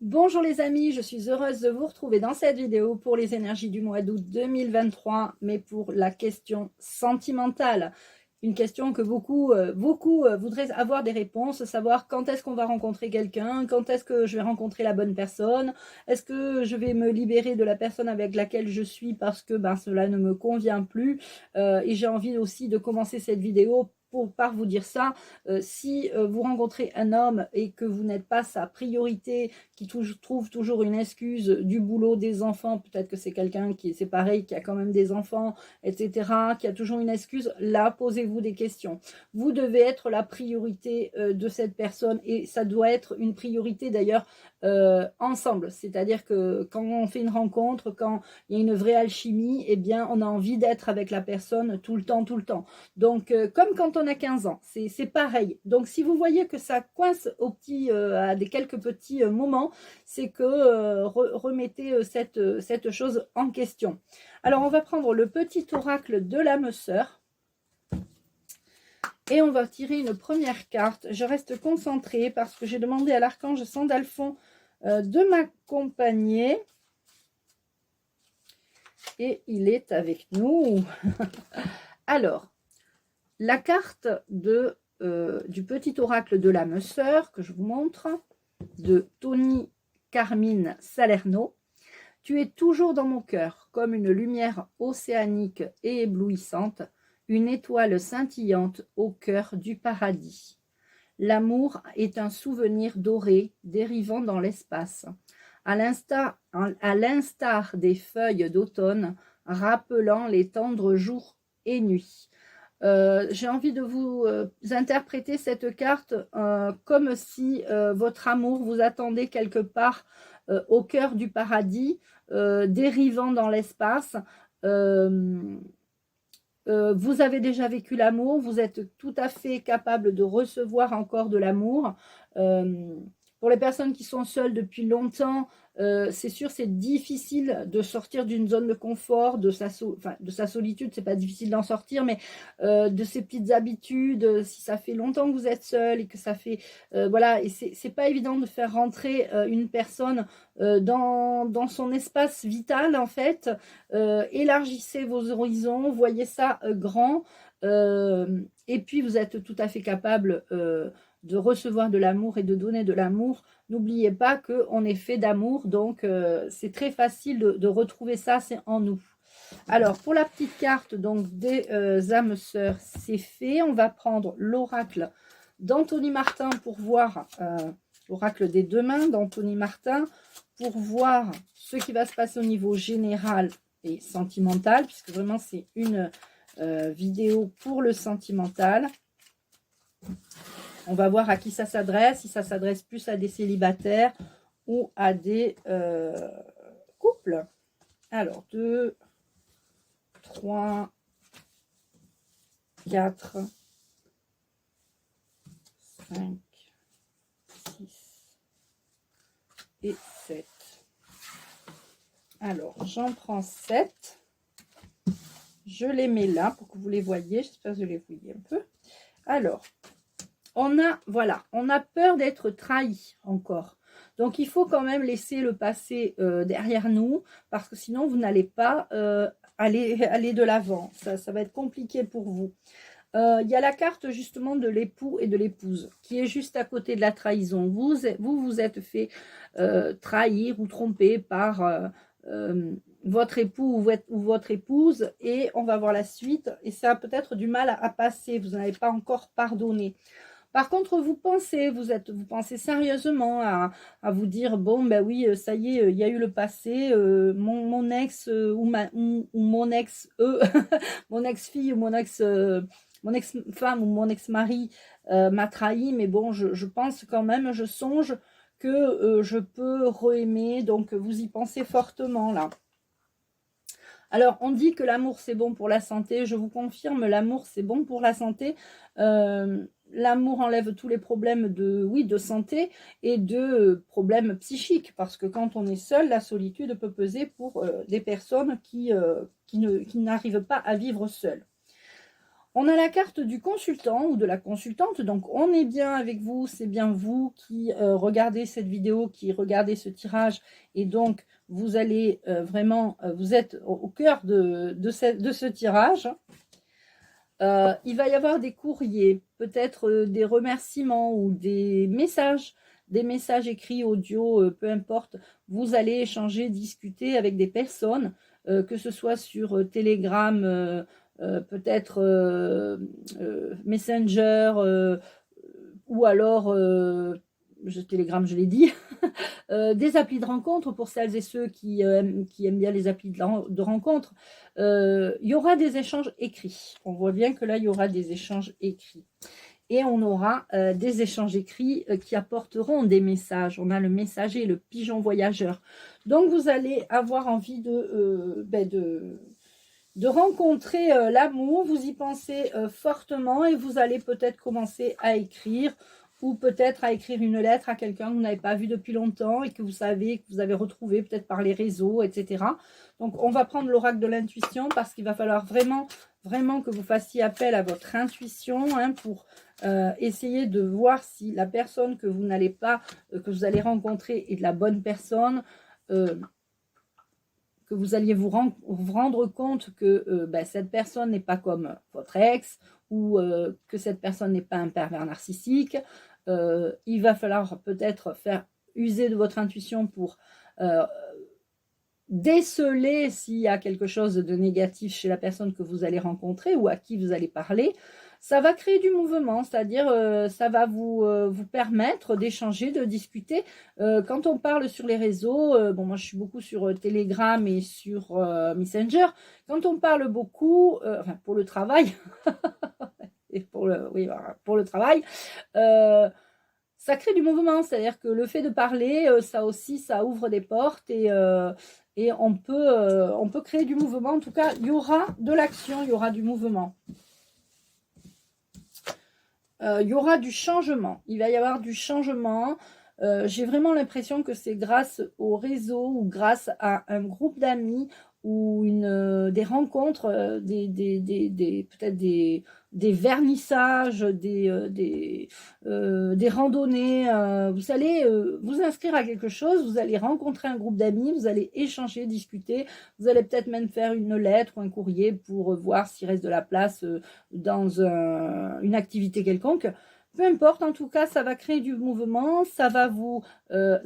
Bonjour les amis, je suis heureuse de vous retrouver dans cette vidéo pour les énergies du mois d'août 2023, mais pour la question sentimentale. Une question que beaucoup voudraient avoir des réponses, savoir quand est-ce qu'on va rencontrer quelqu'un, quand est-ce que je vais rencontrer la bonne personne, est-ce que je vais me libérer de la personne avec laquelle je suis parce que cela ne me convient plus. Et j'ai envie aussi de commencer cette vidéo par vous dire ça. Si vous rencontrez un homme et que vous n'êtes pas sa priorité, qui trouve toujours une excuse du boulot, des enfants, peut-être que c'est quelqu'un qui c'est pareil, qui a quand même des enfants, etc., qui a toujours une excuse, là, posez-vous des questions. Vous devez être la priorité de cette personne et ça doit être une priorité d'ailleurs ensemble. C'est-à-dire que quand on fait une rencontre, quand il y a une vraie alchimie, eh bien, on a envie d'être avec la personne tout le temps, tout le temps. Donc, comme quand on a 15 ans, c'est pareil. Donc, si vous voyez que ça coince à des quelques petits moments, c'est que remettez cette chose en question. Alors, on va prendre le petit oracle de l'âme sœur. Et on va tirer une première carte. Je reste concentrée parce que j'ai demandé à l'archange Sandalphon de m'accompagner. Et il est avec nous. Alors, la carte du petit oracle de l'âme sœur que je vous montre, de Tony Carmine Salerno. Tu es toujours dans mon cœur, comme une lumière océanique et éblouissante, une étoile scintillante au cœur du paradis. L'amour est un souvenir doré dérivant dans l'espace, à l'instar des feuilles d'automne, rappelant les tendres jours et nuits. J'ai envie de vous interpréter cette carte comme si votre amour vous attendait quelque part au cœur du paradis, dérivant dans l'espace. Vous avez déjà vécu l'amour, vous êtes tout à fait capable de recevoir encore de l'amour. Pour les personnes qui sont seules depuis longtemps, c'est sûr, c'est difficile de sortir d'une zone de confort, de sa solitude, c'est pas difficile d'en sortir, mais de ses petites habitudes, si ça fait longtemps que vous êtes seul et que ça fait... voilà, et c'est pas évident de faire rentrer une personne dans son espace vital, en fait. Élargissez vos horizons, voyez ça grand, et puis vous êtes tout à fait capable de recevoir de l'amour et de donner de l'amour. N'oubliez pas qu'on est fait d'amour, donc c'est très facile de retrouver ça, c'est en nous. Alors, pour la petite carte donc des âmes sœurs, c'est fait. On va prendre l'oracle d'Anthony Martin pour voir, l'oracle des deux mains d'Anthony Martin, pour voir ce qui va se passer au niveau général et sentimental, puisque vraiment c'est une vidéo pour le sentimental. On va voir à qui ça s'adresse, si ça s'adresse plus à des célibataires ou à des couples. Alors, 2, 3, 4, 5, 6 et 7. Alors, j'en prends 7. Je les mets là pour que vous les voyez. J'espère que je les voyez un peu. Alors, on a peur d'être trahi encore. Donc, il faut quand même laisser le passé derrière nous, parce que sinon, vous n'allez pas aller de l'avant. Ça va être compliqué pour vous. Il y a la carte justement de l'époux et de l'épouse, qui est juste à côté de la trahison. Vous êtes fait trahir ou tromper par votre époux ou votre épouse, et on va voir la suite. Et ça a peut-être du mal à passer, vous n'avez pas encore pardonné. Par contre, vous pensez sérieusement à vous dire, bon, ben oui, ça y est, il y a eu le passé, mon ex ou mon ex, mon ex-fille ou mon ex-femme ou mon ex-mari m'a trahi, mais bon, je pense quand même, je songe que je peux re-aimer, donc vous y pensez fortement là. Alors, on dit que l'amour, c'est bon pour la santé. Je vous confirme, l'amour, c'est bon pour la santé. L'amour enlève tous les problèmes de santé et de problèmes psychiques. Parce que quand on est seul, la solitude peut peser pour des personnes qui n'arrivent pas à vivre seules. On a la carte du consultant ou de la consultante, donc on est bien avec vous, c'est bien vous qui regardez cette vidéo, qui regardez ce tirage, et donc vous allez vraiment, vous êtes au cœur de ce tirage. Il va y avoir des courriers, peut-être des remerciements ou des messages écrits, audio, peu importe. Vous allez échanger, discuter avec des personnes, que ce soit sur Telegram, peut-être Messenger, ou alors Telegram, je l'ai dit, des applis de rencontre pour celles et ceux qui aiment bien les applis de rencontre. Il y aura des échanges écrits. On voit bien que là, il y aura des échanges écrits. Et on aura des échanges écrits qui apporteront des messages. On a le messager, le pigeon voyageur. Donc, vous allez avoir envie de rencontrer l'amour, vous y pensez fortement et vous allez peut-être commencer à écrire ou peut-être à écrire une lettre à quelqu'un que vous n'avez pas vu depuis longtemps et que vous savez, que vous avez retrouvé peut-être par les réseaux, etc. Donc, on va prendre l'oracle de l'intuition parce qu'il va falloir vraiment, vraiment que vous fassiez appel à votre intuition pour essayer de voir si la personne que vous n'allez pas, que vous allez rencontrer est de la bonne personne, que vous alliez vous rendre compte que cette personne n'est pas comme votre ex ou que cette personne n'est pas un pervers narcissique. Il va falloir peut-être faire user de votre intuition pour déceler s'il y a quelque chose de négatif chez la personne que vous allez rencontrer ou à qui vous allez parler. Ça va créer du mouvement, c'est-à-dire ça va vous permettre d'échanger, de discuter. Quand on parle sur les réseaux, bon, moi je suis beaucoup sur Telegram et sur Messenger. Quand on parle beaucoup, enfin pour le travail, et pour le travail, ça crée du mouvement, c'est-à-dire que le fait de parler, ça aussi, ça ouvre des portes et on peut créer du mouvement. En tout cas, il y aura de l'action, il y aura du mouvement. Il y aura du changement. Il va y avoir du changement. J'ai vraiment l'impression que c'est grâce au réseau ou grâce à un groupe d'amis ou des rencontres, peut-être des vernissages, des randonnées. Vous allez vous inscrire à quelque chose, vous allez rencontrer un groupe d'amis, vous allez échanger, discuter, vous allez peut-être même faire une lettre ou un courrier pour voir s'il reste de la place dans une activité quelconque. Peu importe, en tout cas, ça va créer du mouvement, ça va vous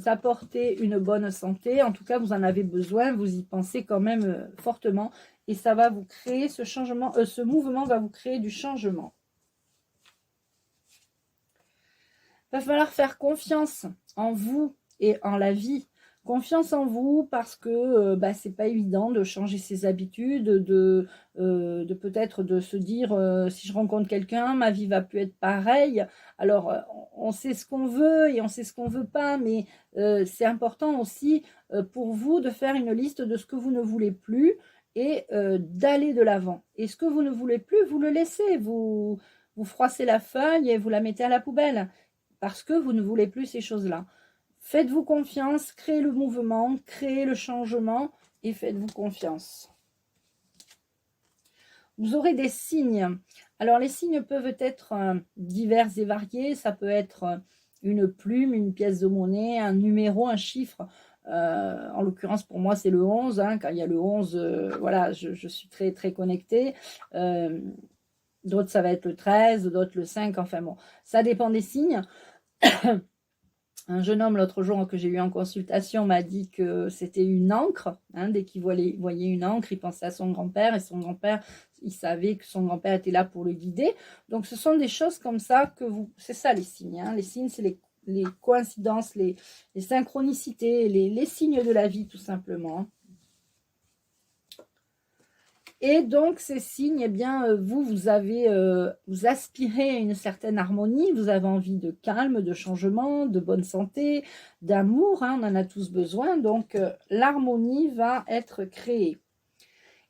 apporter une bonne santé. En tout cas, vous en avez besoin, vous y pensez quand même fortement. Et ça va vous créer ce changement, ce mouvement va vous créer du changement. Il va falloir faire confiance en vous et en la vie. Confiance en vous parce que c'est pas évident de changer ses habitudes, de peut-être de se dire si je rencontre quelqu'un, ma vie va plus être pareille. Alors on sait ce qu'on veut et on sait ce qu'on veut pas, mais c'est important aussi pour vous de faire une liste de ce que vous ne voulez plus et d'aller de l'avant. Et ce que vous ne voulez plus, vous le laissez, vous froissez la feuille et vous la mettez à la poubelle parce que vous ne voulez plus ces choses-là. Faites-vous confiance, créez le mouvement, créez le changement et faites-vous confiance. Vous aurez des signes. Alors, les signes peuvent être divers et variés. Ça peut être une plume, une pièce de monnaie, un numéro, un chiffre. En l'occurrence, pour moi, c'est le 11. Quand il y a le 11, voilà, je suis très, très connectée. D'autres, ça va être le 13, d'autres le 5. Enfin bon, ça dépend des signes. Un jeune homme, l'autre jour que j'ai eu en consultation, m'a dit que c'était une encre. Dès qu'il voyait une encre, il pensait à son grand-père. Et son grand-père, il savait que son grand-père était là pour le guider. Donc, ce sont des choses comme ça que vous... C'est ça, les signes. Les signes, c'est les coïncidences, les synchronicités, les signes de la vie, tout simplement. Et donc, ces signes, eh bien, vous aspirez à une certaine harmonie, vous avez envie de calme, de changement, de bonne santé, d'amour, on en a tous besoin, donc l'harmonie va être créée.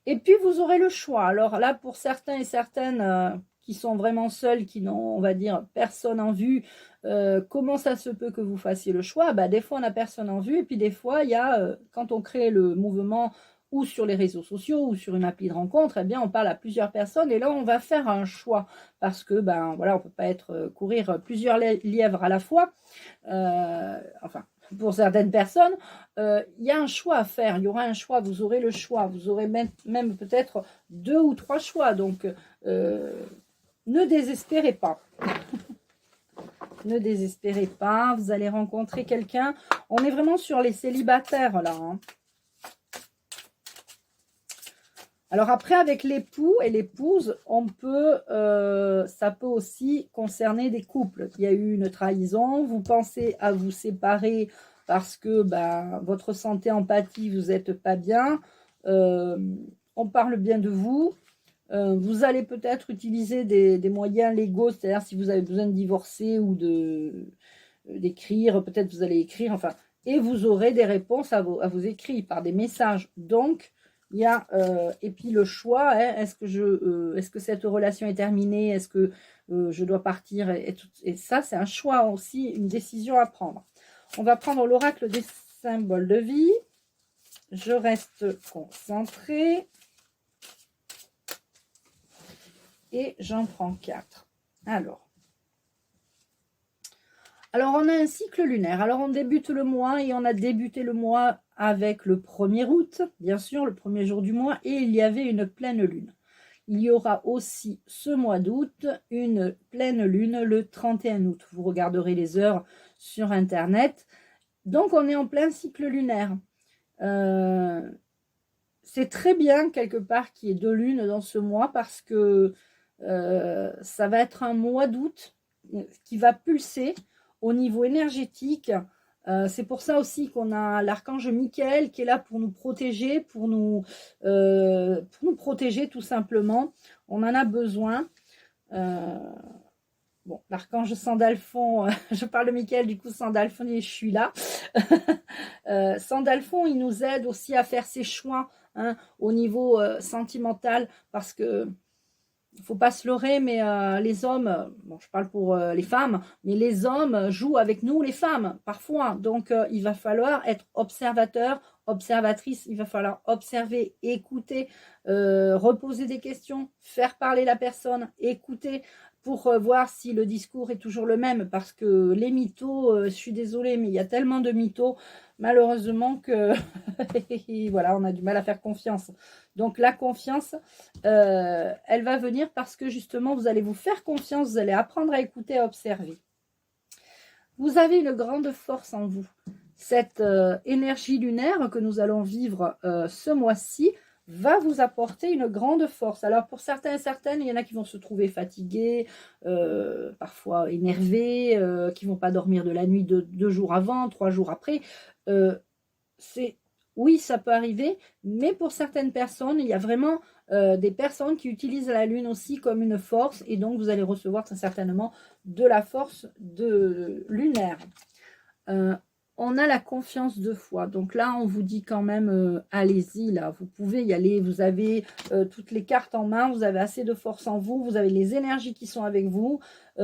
Et puis, vous aurez le choix. Alors là, pour certains et certaines qui sont vraiment seuls, qui n'ont, on va dire, personne en vue, comment ça se peut que vous fassiez le choix? Des fois, on n'a personne en vue, et puis des fois, il y a, quand on crée le mouvement, ou sur les réseaux sociaux, ou sur une appli de rencontre, eh bien, on parle à plusieurs personnes, et là, on va faire un choix, parce que, ben, voilà, on peut pas courir plusieurs lièvres à la fois, enfin, pour certaines personnes, il y a un choix à faire, il y aura un choix, vous aurez le choix, vous aurez même peut-être 2 ou 3 choix, donc ne désespérez pas. Ne désespérez pas, vous allez rencontrer quelqu'un. On est vraiment sur les célibataires là. Hein. Alors après, avec l'époux et l'épouse, ça peut aussi concerner des couples. Il y a eu une trahison, vous pensez à vous séparer parce que votre santé empathie, vous n'êtes pas bien. On parle bien de vous. Vous allez peut-être utiliser des moyens légaux, c'est-à-dire si vous avez besoin de divorcer ou d'écrire, peut-être vous allez écrire, enfin, et vous aurez des réponses à vos écrits par des messages. Donc, il y a, et puis le choix, hein, est-ce que cette relation est terminée, est-ce que je dois partir, et ça, c'est un choix aussi, une décision à prendre. On va prendre l'oracle des symboles de vie. Je reste concentrée. Et j'en prends 4. Alors, on a un cycle lunaire. Alors, on débute le mois et on a débuté le mois avec le 1er août, bien sûr, le premier jour du mois, et il y avait une pleine lune. Il y aura aussi ce mois d'août une pleine lune le 31 août. Vous regarderez les heures sur Internet. Donc, on est en plein cycle lunaire. C'est très bien, quelque part, qu'il y ait 2 lunes dans ce mois parce que ça va être un mois d'août qui va pulser au niveau énergétique. C'est pour ça aussi qu'on a l'archange Michael qui est là pour nous protéger, pour nous protéger tout simplement. On en a besoin. Bon, l'archange Sandalphon, je parle de Michael, du coup Sandalphon, je suis là. Sandalphon, il nous aide aussi à faire ses choix hein, au niveau sentimental parce que il ne faut pas se leurrer, mais les hommes, bon, je parle pour les femmes, mais les hommes jouent avec nous, les femmes, parfois. Donc, il va falloir être observateur, observatrice. Il va falloir observer, écouter, reposer des questions, faire parler la personne, écouter pour voir si le discours est toujours le même. Parce que les mythos, je suis désolée, mais il y a tellement de mythos, malheureusement, que voilà, on a du mal à faire confiance. Donc la confiance, elle va venir parce que justement, vous allez vous faire confiance, vous allez apprendre à écouter, à observer. Vous avez une grande force en vous. Cette énergie lunaire que nous allons vivre ce mois-ci va vous apporter une grande force. Alors pour certains et certaines, il y en a qui vont se trouver fatigués, parfois énervés, qui ne vont pas dormir de la nuit 2 jours avant, 3 jours après. Oui, ça peut arriver, mais pour certaines personnes, il y a vraiment des personnes qui utilisent la lune aussi comme une force, et donc vous allez recevoir très certainement de la force lunaire. On a la confiance de foi, donc là on vous dit quand même allez-y, là vous pouvez y aller, vous avez toutes les cartes en main, vous avez assez de force en vous, vous avez les énergies qui sont avec vous,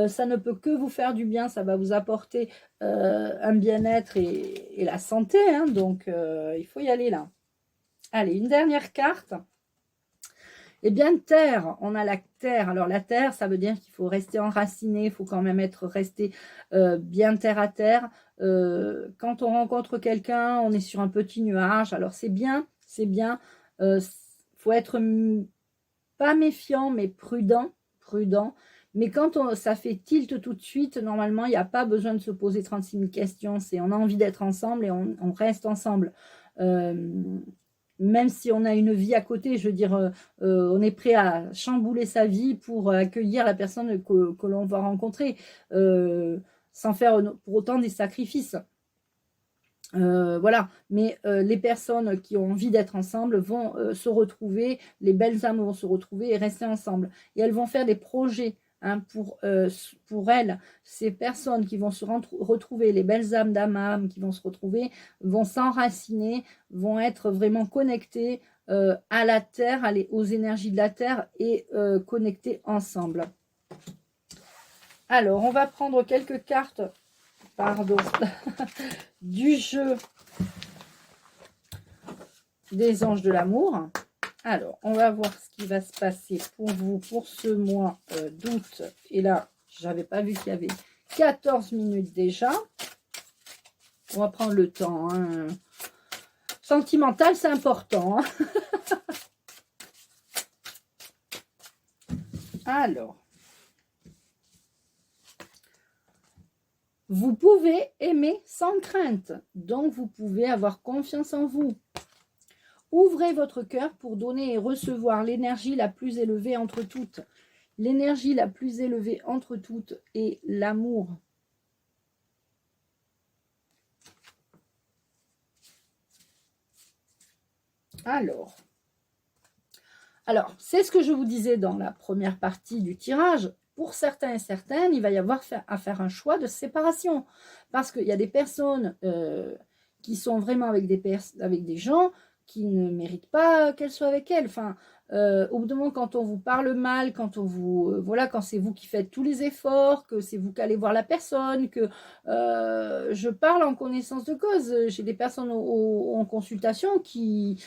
ça ne peut que vous faire du bien, ça va vous apporter un bien-être et la santé, hein, donc il faut y aller là. Allez, une dernière carte. Eh bien, terre, on a la terre. Alors, la terre, ça veut dire qu'il faut rester enraciné, il faut quand même resté bien terre à terre. Quand on rencontre quelqu'un, on est sur un petit nuage. Alors, c'est bien, c'est bien. Faut être pas méfiant, mais prudent. Mais quand ça fait tilt tout de suite, normalement, il n'y a pas besoin de se poser 36 000 questions. On a envie d'être ensemble et on reste ensemble. Même si on a une vie à côté, je veux dire, on est prêt à chambouler sa vie pour accueillir la personne que l'on va rencontrer, sans faire pour autant des sacrifices. Voilà, mais les personnes qui ont envie d'être ensemble vont se retrouver, les belles âmes vont se retrouver et rester ensemble. Et elles vont faire des projets. Hein, pour elles, ces personnes qui vont se retrouver, les belles âmes d'âme qui vont se retrouver, vont s'enraciner, vont être vraiment connectées à la terre, aux énergies de la terre et connectées ensemble. Alors, on va prendre quelques cartes, pardon, du jeu des anges de l'amour. Alors, on va voir ce qui va se passer pour vous pour ce mois d'août. Et là, j'avais pas vu qu'il y avait 14 minutes déjà. On va prendre le temps. Hein. Sentimental, c'est important. Hein. Alors, vous pouvez aimer sans crainte. Donc, vous pouvez avoir confiance en vous. Ouvrez votre cœur pour donner et recevoir l'énergie la plus élevée entre toutes. L'énergie la plus élevée entre toutes est l'amour. Alors, c'est ce que je vous disais dans la première partie du tirage. Pour certains et certaines, il va y avoir à faire un choix de séparation. Parce qu'il y a des personnes qui sont vraiment avec des gens qui ne méritent pas qu'elles soient avec elles. Enfin, au bout d'un moment, quand on vous parle mal, quand on vous voilà, quand c'est vous qui faites tous les efforts, que c'est vous qui allez voir la personne, que je parle en connaissance de cause. J'ai des personnes en consultation qui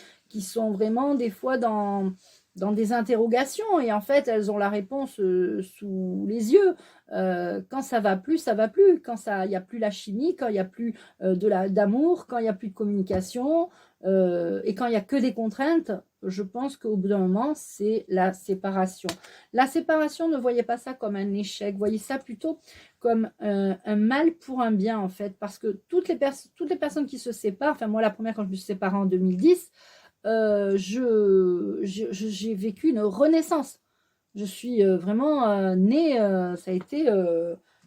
sont vraiment des fois dans des interrogations et en fait elles ont la réponse sous les yeux. Quand ça va plus, ça va plus. Quand il n'y a plus la chimie, quand il n'y a plus d'amour, quand il n'y a plus de communication et quand il n'y a que des contraintes, je pense qu'au bout d'un moment, c'est la séparation. La séparation, ne voyez pas ça comme un échec, voyez ça plutôt comme un mal pour un bien en fait, parce que toutes les personnes qui se séparent, enfin moi la première quand je me suis séparée en 2010, j'ai vécu une renaissance. Je suis vraiment née, ça a été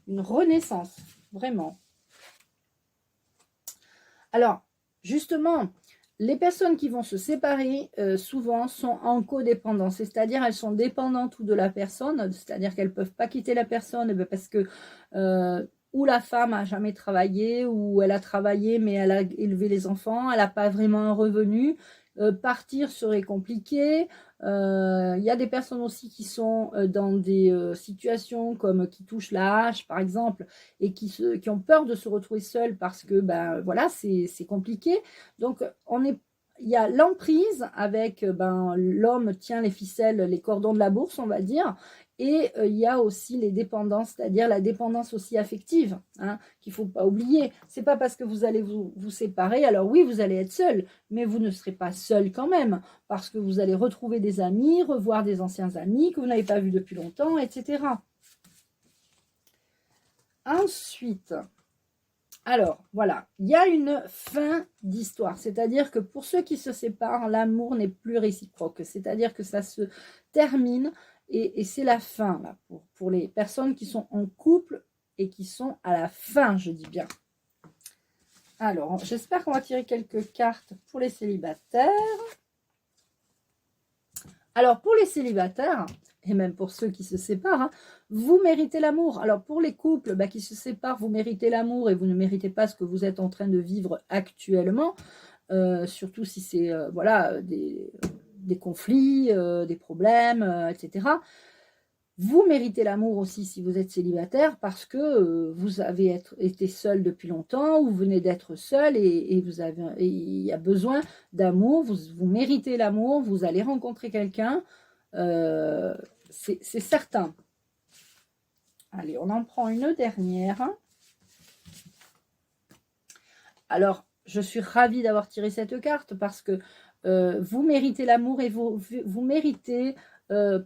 une renaissance, vraiment. Alors, justement, les personnes qui vont se séparer, souvent, sont en codépendance, c'est-à-dire elles sont dépendantes ou de la personne, c'est-à-dire qu'elles ne peuvent pas quitter la personne parce que ou la femme n'a jamais travaillé, ou elle a travaillé mais elle a élevé les enfants, elle n'a pas vraiment un revenu. Partir serait compliqué. Il y a des personnes aussi qui sont dans des situations comme qui touchent la hache par exemple et qui ont peur de se retrouver seules parce que ben voilà, c'est compliqué. Donc il y a l'emprise avec l'homme tient les ficelles, les cordons de la bourse, on va dire. Et il y a aussi les dépendances, c'est-à-dire la dépendance aussi affective, hein, qu'il ne faut pas oublier. Ce n'est pas parce que vous allez vous séparer, alors oui, vous allez être seul, mais vous ne serez pas seul quand même, parce que vous allez retrouver des amis, revoir des anciens amis que vous n'avez pas vus depuis longtemps, etc. Ensuite, alors voilà, il y a une fin d'histoire, c'est-à-dire que pour ceux qui se séparent, l'amour n'est plus réciproque, c'est-à-dire que ça se termine. Et c'est la fin là, pour les personnes qui sont en couple et qui sont à la fin, je dis bien. Alors, j'espère qu'on va tirer quelques cartes pour les célibataires. Alors, pour les célibataires, et même pour ceux qui se séparent, hein, vous méritez l'amour. Alors, pour les couples qui se séparent, vous méritez l'amour et vous ne méritez pas ce que vous êtes en train de vivre actuellement. Surtout si c'est voilà, des conflits, des problèmes, etc. Vous méritez l'amour aussi si vous êtes célibataire parce que vous avez été seul depuis longtemps ou vous venez d'être seul et il y a besoin d'amour. Vous méritez l'amour, vous allez rencontrer quelqu'un, c'est certain. Allez, on en prend une dernière. Alors, je suis ravie d'avoir tiré cette carte parce que vous méritez l'amour et vous méritez,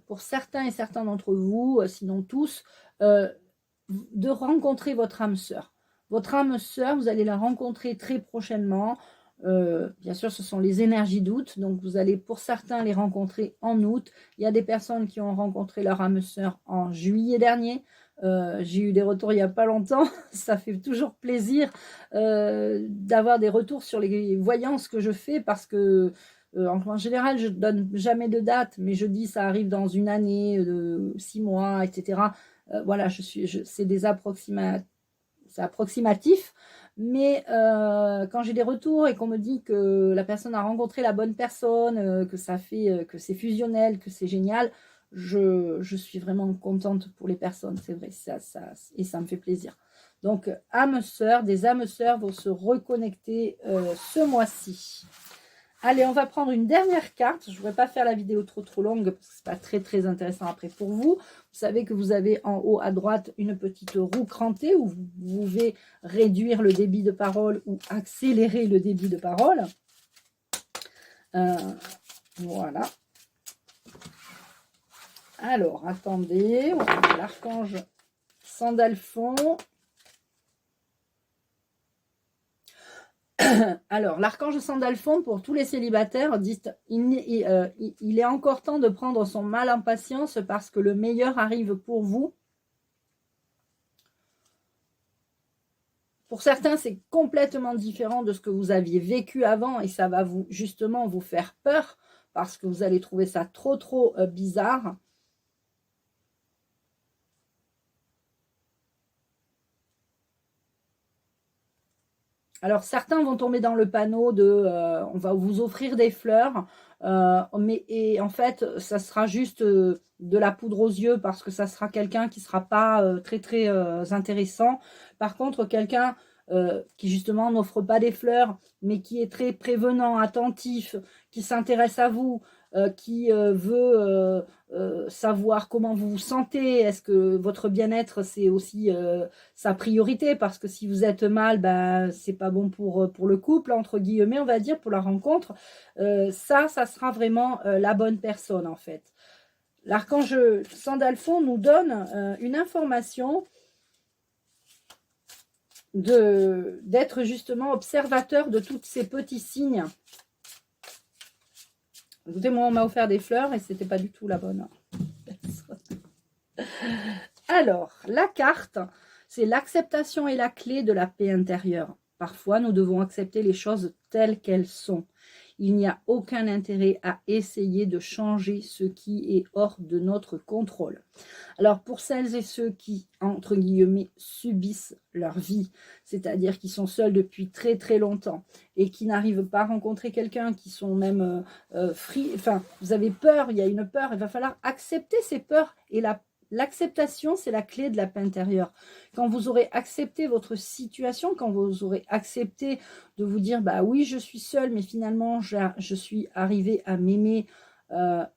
pour certains et certains d'entre vous, sinon tous, de rencontrer votre âme sœur. Votre âme sœur, vous allez la rencontrer très prochainement. Bien sûr, ce sont les énergies d'août, donc vous allez pour certains les rencontrer en août. Il y a des personnes qui ont rencontré leur âme sœur en juillet dernier. J'ai eu des retours il n'y a pas longtemps, ça fait toujours plaisir d'avoir des retours sur les voyances que je fais parce que en général je donne jamais de date, mais je dis ça arrive dans une année, 6 mois, etc. Voilà, c'est approximatif, mais quand j'ai des retours et qu'on me dit que la personne a rencontré la bonne personne, que c'est fusionnel, que c'est génial, je suis vraiment contente pour les personnes, c'est vrai, et ça me fait plaisir. Donc, âmes sœurs, des âmes sœurs vont se reconnecter ce mois-ci. Allez, on va prendre une dernière carte. Je ne voudrais pas faire la vidéo trop longue parce que ce n'est pas très intéressant après pour vous. Vous savez que vous avez en haut à droite une petite roue crantée où vous pouvez réduire le débit de parole ou accélérer le débit de parole. Voilà. Alors, attendez, on va l'archange Sandalphon. Alors, l'archange Sandalphon, pour tous les célibataires, dit il est encore temps de prendre son mal en patience parce que le meilleur arrive pour vous. Pour certains, c'est complètement différent de ce que vous aviez vécu avant et ça va justement vous faire peur parce que vous allez trouver ça trop bizarre. Alors, certains vont tomber dans le panneau de on va vous offrir des fleurs, et en fait, ça sera juste de la poudre aux yeux parce que ça sera quelqu'un qui ne sera pas très intéressant. Par contre, quelqu'un qui justement n'offre pas des fleurs, mais qui est très prévenant, attentif, qui s'intéresse à vous, qui veut savoir comment vous vous sentez, est-ce que votre bien-être c'est aussi sa priorité, parce que si vous êtes mal, ben, c'est pas bon pour le couple, entre guillemets, on va dire, pour la rencontre. Ça sera vraiment la bonne personne en fait. L'archange Sandalphon nous donne une information d'être justement observateur de tous ces petits signes. Écoutez, moi, on m'a offert des fleurs et c'était pas du tout la bonne. Alors, la carte, c'est l'acceptation et la clé de la paix intérieure. Parfois, nous devons accepter les choses telles qu'elles sont. Il n'y a aucun intérêt à essayer de changer ce qui est hors de notre contrôle. Alors, pour celles et ceux qui, entre guillemets, subissent leur vie, c'est-à-dire qui sont seuls depuis très longtemps et qui n'arrivent pas à rencontrer quelqu'un, qui sont même enfin, vous avez peur, il y a une peur, il va falloir accepter ces peurs et l'acceptation, c'est la clé de la paix intérieure. Quand vous aurez accepté votre situation, quand vous aurez accepté de vous dire, bah oui, je suis seule, mais finalement, je suis arrivée à m'aimer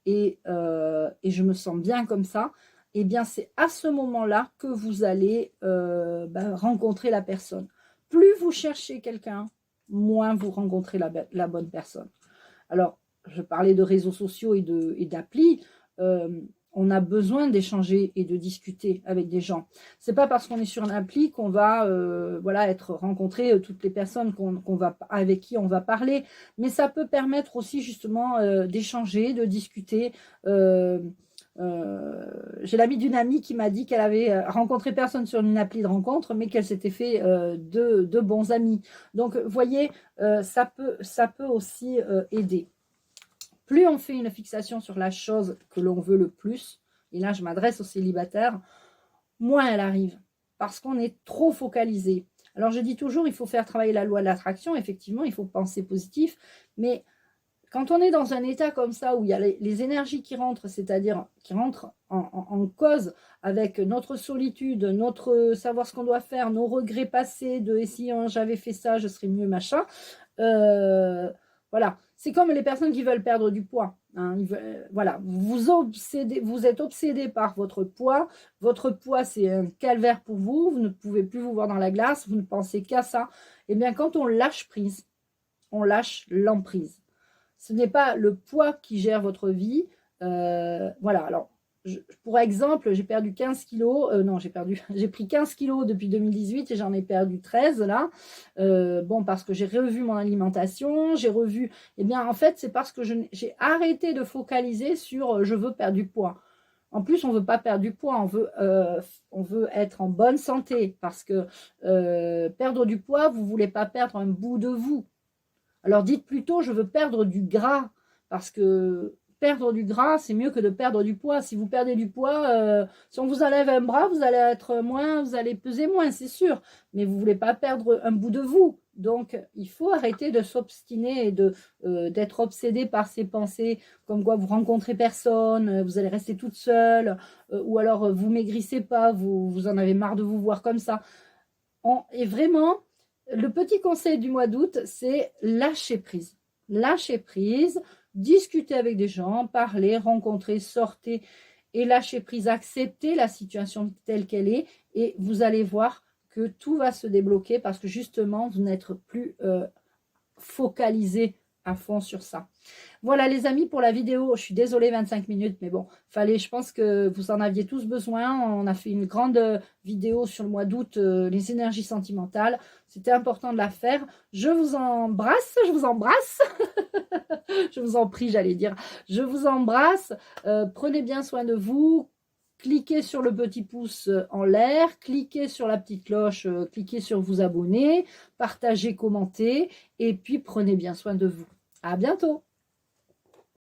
et je me sens bien comme ça, eh bien, c'est à ce moment-là que vous allez rencontrer la personne. Plus vous cherchez quelqu'un, moins vous rencontrez la bonne personne. Alors, je parlais de réseaux sociaux et d'applis. On a besoin d'échanger et de discuter avec des gens. C'est pas parce qu'on est sur une appli qu'on va être rencontré toutes les personnes avec qui on va parler, mais ça peut permettre aussi justement d'échanger, de discuter. J'ai l'amie d'une amie qui m'a dit qu'elle avait rencontré personne sur une appli de rencontre, mais qu'elle s'était fait deux bons amis. Donc, vous voyez, ça peut aussi aider. Plus on fait une fixation sur la chose que l'on veut le plus, et là je m'adresse aux célibataires, moins elle arrive, parce qu'on est trop focalisé. Alors je dis toujours, il faut faire travailler la loi de l'attraction, effectivement, il faut penser positif, mais quand on est dans un état comme ça, où il y a les énergies qui rentrent, c'est-à-dire qui rentrent en cause avec notre solitude, notre savoir ce qu'on doit faire, nos regrets passés, de « et si j'avais fait ça, je serais mieux », machin, voilà. C'est comme les personnes qui veulent perdre du poids. Hein. Voilà, vous êtes obsédé par votre poids. Votre poids, c'est un calvaire pour vous. Vous ne pouvez plus vous voir dans la glace. Vous ne pensez qu'à ça. Eh bien, quand on lâche prise, on lâche l'emprise. Ce n'est pas le poids qui gère votre vie. Voilà, alors, pour exemple, j'ai perdu 15 kilos. Non, j'ai pris 15 kilos depuis 2018 et j'en ai perdu 13 là. Bon, parce que j'ai revu mon alimentation, j'ai revu... Eh bien, en fait, c'est parce que j'ai arrêté de focaliser sur je veux perdre du poids. En plus, on ne veut pas perdre du poids, on veut être en bonne santé parce que perdre du poids, vous ne voulez pas perdre un bout de vous. Alors dites plutôt, je veux perdre du gras, parce que perdre du gras, c'est mieux que de perdre du poids. Si vous perdez du poids, si on vous enlève un bras, vous allez être moins, vous allez peser moins, c'est sûr. Mais vous ne voulez pas perdre un bout de vous. Donc, il faut arrêter de s'obstiner et d'être obsédé par ces pensées, comme quoi vous rencontrez personne, vous allez rester toute seule, ou alors vous maigrissez pas, vous en avez marre de vous voir comme ça. Et vraiment... Le petit conseil du mois d'août, c'est lâcher prise. lâchez prise, discutez avec des gens, parlez, rencontrez, sortez et lâchez prise, acceptez la situation telle qu'elle est et vous allez voir que tout va se débloquer parce que justement, vous n'êtes plus focalisé à fond sur ça. Voilà les amis pour la vidéo, je suis désolée 25 minutes mais bon, je pense que vous en aviez tous besoin. On a fait une grande vidéo sur le mois d'août, les énergies sentimentales, c'était important de la faire. Je vous embrasse, je vous embrasse. Je vous en prie, j'allais dire, je vous embrasse, prenez bien soin de vous. Cliquez sur le petit pouce en l'air, cliquez sur la petite cloche, cliquez sur vous abonner, partagez, commentez et puis prenez bien soin de vous. À bientôt.